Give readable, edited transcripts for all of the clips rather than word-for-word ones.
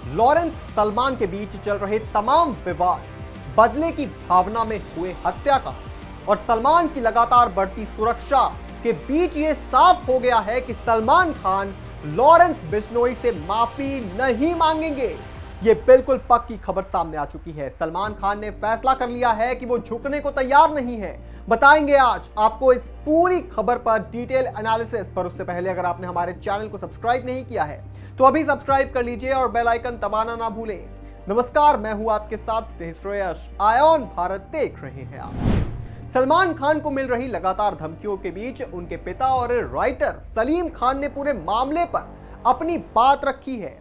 Lawrence Salman के बीच चल रहे तमाम विवाद, बदले की भावना में हुए हत्याकांड और सलमान की लगातार बढ़ती सुरक्षा के बीच ये साफ हो गया है कि सलमान खान लॉरेंस बिश्नोई से माफी नहीं मांगेंगे। ये बिल्कुल पक्की खबर सामने आ चुकी है। सलमान खान ने फैसला कर लिया है कि वो झुकने को तैयार नहीं है। बताएंगे आज आपको इस पूरी खबर पर डिटेल एनालिसिस। पर उससे पहले अगर आपने हमारे चैनल को सब्सक्राइब नहीं किया है तो अभी सब्सक्राइब कर लीजिए और बेल आइकन दबाना ना भूलें। नमस्कार, मैं हूं आपके साथ श्रेयस। आयोन भारत देख रहे हैं आप। सलमान खान को मिल रही लगातार धमकियों के बीच उनके पिता और राइटर सलीम खान ने पूरे मामले पर अपनी बात रखी है।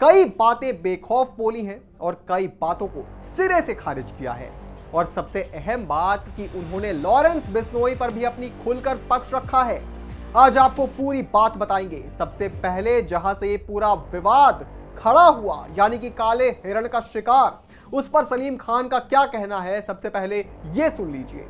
कई बातें बेखौफ बोली हैं और कई बातों को सिरे से खारिज किया है। और सबसे अहम बात कि उन्होंने लॉरेंस बिश्नोई पर भी अपनी खुलकर पक्ष रखा है। आज आपको पूरी बात बताएंगे। सबसे पहले जहां से ये पूरा विवाद खड़ा हुआ, यानी कि काले हिरण का शिकार, उस पर सलीम खान का क्या कहना है, सबसे पहले ये सुन लीजिए।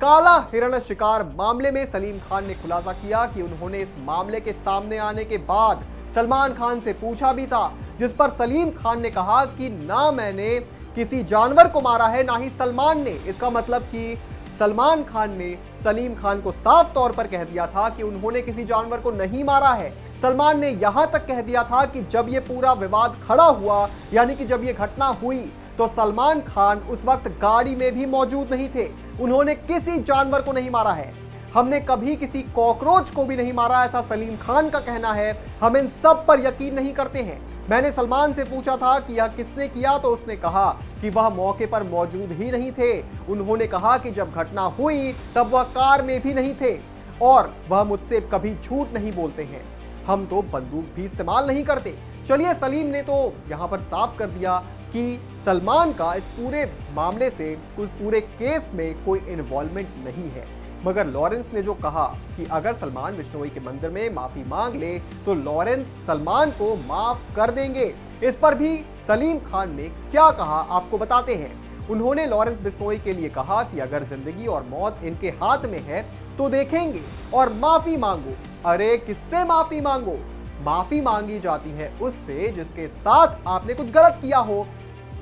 काला हिरण शिकार मामले में सलीम खान ने खुलासा किया कि उन्होंने इस मामले के सामने आने के बाद सलमान खान से पूछा भी था, जिस पर सलीम खान ने कहा कि ना मैंने किसी जानवर को मारा है, ना ही सलमान ने। इसका मतलब कि सलमान खान ने सलीम खान को साफ तौर पर कह दिया था कि उन्होंने किसी जानवर को नहीं मारा है। सलमान ने यहां तक कह दिया था कि जब ये पूरा विवाद खड़ा हुआ, यानी कि जब ये घटना हुई, तो सलमान खान उस वक्त गाड़ी में भी मौजूद नहीं थे। उन्होंने किसी जानवर को नहीं मारा है। हमने कभी किसी कॉकरोच को भी नहीं मारा, ऐसा सलीम खान का कहना है। हम इन सब पर यकीन नहीं करते हैं। मैंने सलमान से पूछा था कि यह किसने किया, तो उसने कहा कि वह मौके पर मौजूद ही नहीं थे। उन्होंने कहा कि जब घटना हुई तब वह कार में भी नहीं थे और वह मुझसे कभी झूठ नहीं बोलते हैं। हम तो बंदूक भी इस्तेमाल नहीं करते। चलिए, सलीम ने तो यहां पर साफ कर दिया कि सलमान का इस पूरे मामले से, उस पूरे केस में कोई इन्वॉल्वमेंट नहीं है। मगर लॉरेंस ने जो कहा कि अगर सलमान बिश्नोई के मंदिर में माफी मांग ले तो लॉरेंस सलमान को माफ कर देंगे। इस पर भी सलीम खान ने क्या कहा आपको बताते हैं। उन्होंने लॉरेंस बिश्नोई के लिए कहा कि अगर जिंदगी और मौत इनके हाथ में है तो देखेंगे और माफी मांगो। अरे किससे माफी मांगो? माफी मांगी जाती है उससे जिसके साथ आपने कुछ गलत किया हो।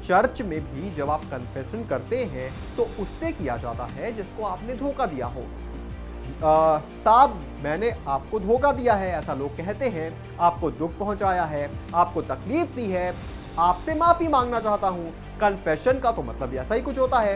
चर्च में भी जब आप कन्फेशन करते हैं तो उससे किया जाता है जिसको आपने धोखा दिया हो। साहब, मैंने आपको धोखा दिया है, ऐसा लोग कहते हैं। आपको दुख पहुंचाया है, आपको तकलीफ दी है, आपसे माफी मांगना चाहता हूं। कन्फेशन का तो मतलब ऐसा ही कुछ होता है।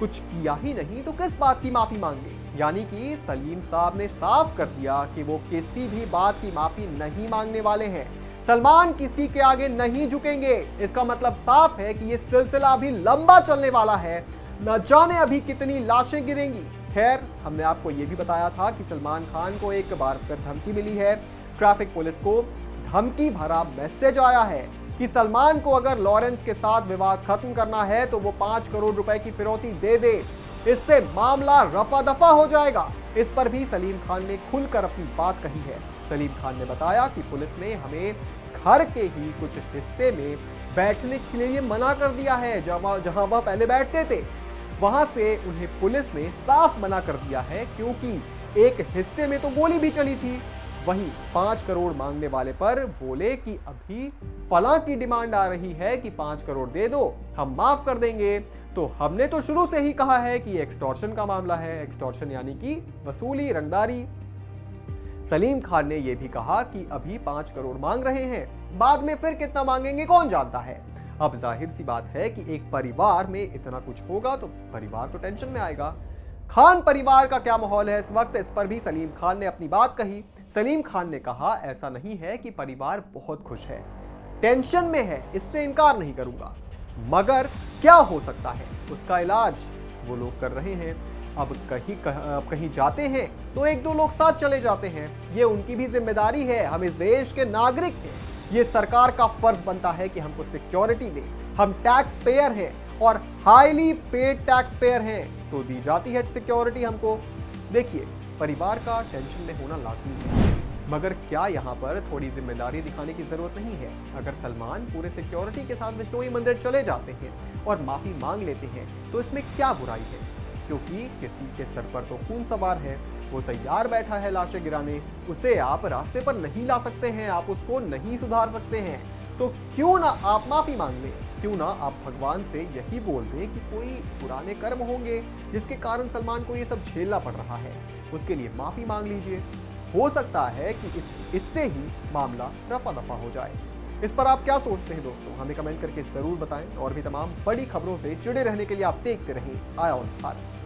कुछ किया ही नहीं तो किस बात की माफी मांगे। यानी कि सलीम साहब ने साफ कर दिया कि वो किसी भी बात की माफी नहीं मांगने वाले हैं। सलमान किसी के आगे नहीं झुकेंगे। इसका मतलब साफ है कि ये सिलसिला अभी लंबा चलने वाला है। न जाने अभी कितनी लाशें गिरेंगी। खैर, हमने आपको ये भी बताया था कि सलमान खान को एक बार फिर धमकी मिली है। ट्रैफिक पुलिस को धमकी भरा मैसेज आया है कि सलमान को अगर लॉरेंस के साथ विवाद खत्म करना है तो वो 5 करोड़ रुपए की फिरौती दे दे, इससे मामला रफा दफा हो जाएगा। इस पर भी सलीम खान ने खुलकर अपनी बात कही है। सलीम खान ने बताया कि पुलिस ने हमें घर के ही कुछ हिस्से में बैठने के लिए मना कर दिया है। जहां वह पहले बैठते थे वहां से उन्हें पुलिस ने साफ मना कर दिया है, क्योंकि एक हिस्से में तो गोली भी चली थी। वहीं 5 करोड़ मांगने वाले पर बोले कि अभी फलां की डिमांड आ रही है कि 5 करोड़ दे दो, हम माफ कर देंगे। तो हमने तो शुरू से ही कहा है कि एक्सटॉर्शन का मामला है। एक्सटॉर्शन यानी कि वसूली, रंगदारी। सलीम खान ने यह भी कहा कि अभी 5 करोड़ मांग रहे हैं, बाद में फिर कितना मांगेंगे कौन जानता है। अब जाहिर सी बात है कि एक परिवार में इतना कुछ होगा तो परिवार तो टेंशन में आएगा। खान परिवार का क्या माहौल है इस वक्त, इस पर भी सलीम खान ने अपनी बात कही। सलीम खान ने कहा, ऐसा नहीं है कि परिवार बहुत खुश है, टेंशन में है, इससे इनकार नहीं करूंगा, मगर क्या हो सकता है उसका इलाज वो लोग कर रहे हैं। अब कहीं जाते हैं तो 1-2 लोग साथ चले जाते हैं, ये उनकी भी जिम्मेदारी है। हम इस देश के नागरिक हैं, ये सरकार का फर्ज बनता है कि हमको सिक्योरिटी दे। हम टैक्स पेयर हैं और हाईली पेड टैक्स पेयर हैं, तो दी जाती है सिक्योरिटी हमको। देखिए, परिवार का टेंशन में होना लाजमी है, मगर क्या यहाँ पर थोड़ी जिम्मेदारी दिखाने की जरूरत नहीं है? अगर सलमान पूरे सिक्योरिटी के साथ बिश्नोई मंदिर चले जाते हैं और माफी मांग लेते हैं तो इसमें क्या बुराई है? क्योंकि किसी के सर पर तो खून सवार है, वो तैयार बैठा है लाशें गिराने। उसे आप रास्ते पर नहीं ला सकते हैं, आप उसको नहीं सुधार सकते हैं। तो क्यों ना आप माफी मांग लें, क्यों ना आप भगवान से यही बोल दें कि कोई पुराने कर्म होंगे जिसके कारण सलमान को ये सब झेलना पड़ रहा है, उसके लिए माफी मांग लीजिए। हो सकता है कि इससे ही मामला रफा दफा हो जाए। इस पर आप क्या सोचते हैं दोस्तों, हमें कमेंट करके जरूर बताएं और भी तमाम बड़ी खबरों से जुड़े रहने के लिए आप देखते रहें आया ऑन भारत।